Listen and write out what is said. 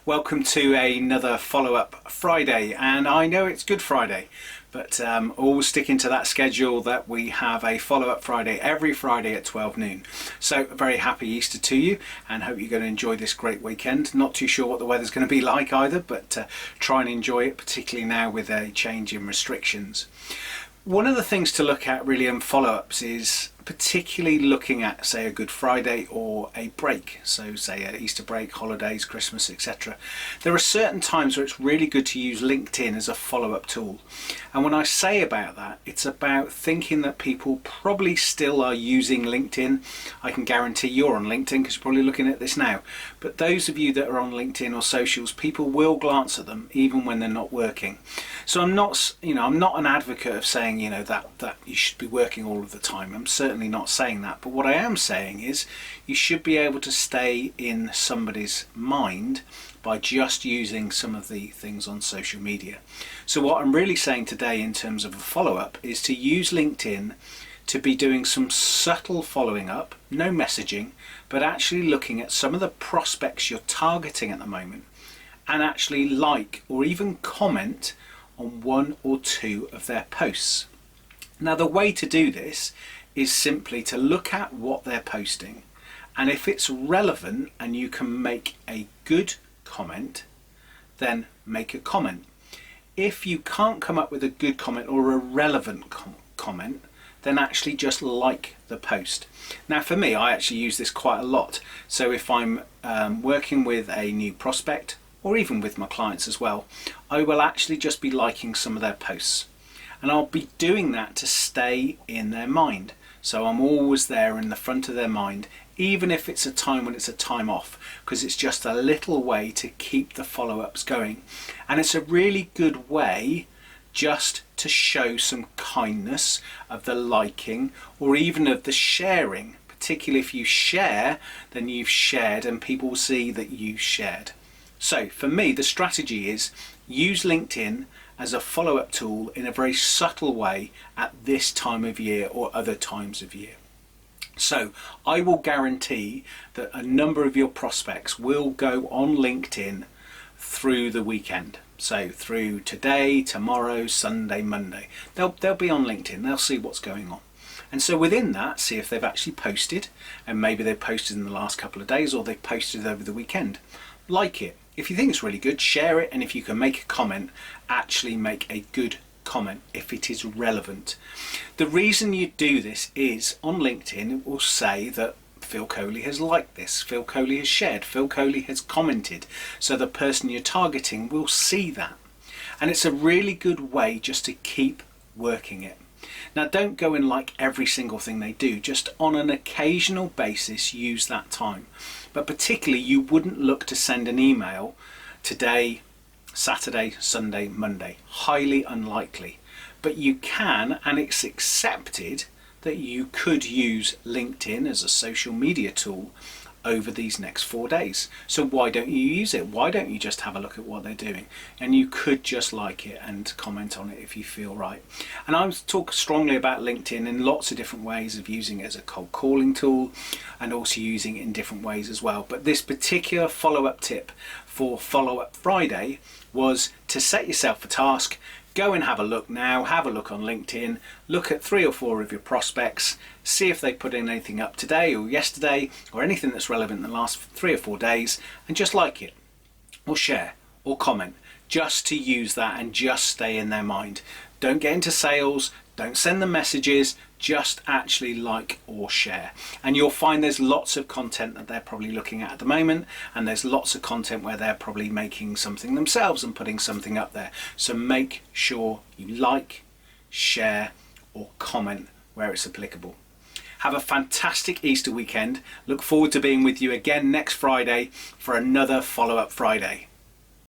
Welcome to another follow-up Friday, and I know it's Good Friday, but always sticking to that schedule that we have a follow-up Friday every Friday at 12 noon. So very happy Easter to you, and hope you're going to enjoy this great weekend. Not too sure what the weather's going to be like either, but try and enjoy it, particularly now with a change in restrictions. One of the things to look at really in follow-ups is particularly looking at, say, a Good Friday or a break, so say an Easter break, holidays, Christmas, etc. There are certain times where it's really good to use LinkedIn as a follow-up tool, and when I say about that, it's about thinking that people probably still are using LinkedIn. I can guarantee you're on LinkedIn because you're probably looking at this now, but those of you that are on LinkedIn or socials, people will glance at them even when they're not working. So I'm not an advocate of saying that you should be working all of the time. I'm certainly not saying that, but what I am saying is you should be able to stay in somebody's mind by just using some of the things on social media. So what I'm really saying today in terms of a follow-up is to use LinkedIn to be doing some subtle following up, no messaging, but actually looking at some of the prospects you're targeting at the moment and actually like or even comment on one or two of their posts. Now the way to do this is simply to look at what they're posting, and if it's relevant and you can make a good comment, then make a comment. If you can't come up with a good comment or a relevant comment, then actually just like the post. Now for me, I actually use this quite a lot. So if I'm working with a new prospect, or even with my clients as well, I will actually just be liking some of their posts. And I'll be doing that to stay in their mind. So I'm always there in the front of their mind, even if it's a time when it's a time off, because it's just a little way to keep the follow-ups going. And it's a really good way just to show some kindness of the liking or even of the sharing. Particularly if you share, then you've shared and people will see that you shared. So for me, the strategy is use LinkedIn as a follow-up tool in a very subtle way at this time of year or other times of year. So I will guarantee that a number of your prospects will go on LinkedIn through the weekend. So through today, tomorrow, Sunday, Monday. They'll be on LinkedIn, they'll see what's going on. And so within that, see if they've actually posted, and maybe they've posted in the last couple of days or they've posted over the weekend. Like it. If you think it's really good, share it, and if you can make a comment, actually make a good comment if it is relevant. The reason you do this is on LinkedIn it will say that Phil Coley has liked this, Phil Coley has shared, Phil Coley has commented, so the person you're targeting will see that. And it's a really good way just to keep working it. Now don't go and like every single thing they do, just on an occasional basis use that time. But particularly you wouldn't look to send an email today, Saturday, Sunday, Monday. Highly unlikely. But you can, and it's accepted that you could use LinkedIn as a social media tool over these next 4 days. So why don't you use it? Why don't you just have a look at what they're doing? And you could just like it and comment on it if you feel right. And I talk strongly about LinkedIn in lots of different ways of using it as a cold calling tool and also using it in different ways as well. But this particular follow-up tip for Follow-up Friday was to set yourself a task. Go and have a look now, have a look on LinkedIn, look at 3 or 4 of your prospects, see if they put in anything up today or yesterday or anything that's relevant in the last 3 or 4 days, and just like it or share or comment, just to use that and just stay in their mind. Don't get into sales, don't send them messages, just actually like or share. And you'll find there's lots of content that they're probably looking at the moment, and there's lots of content where they're probably making something themselves and putting something up there. So make sure you like, share or comment where it's applicable. Have a fantastic Easter weekend. Look forward to being with you again next Friday for another Follow-Up Friday.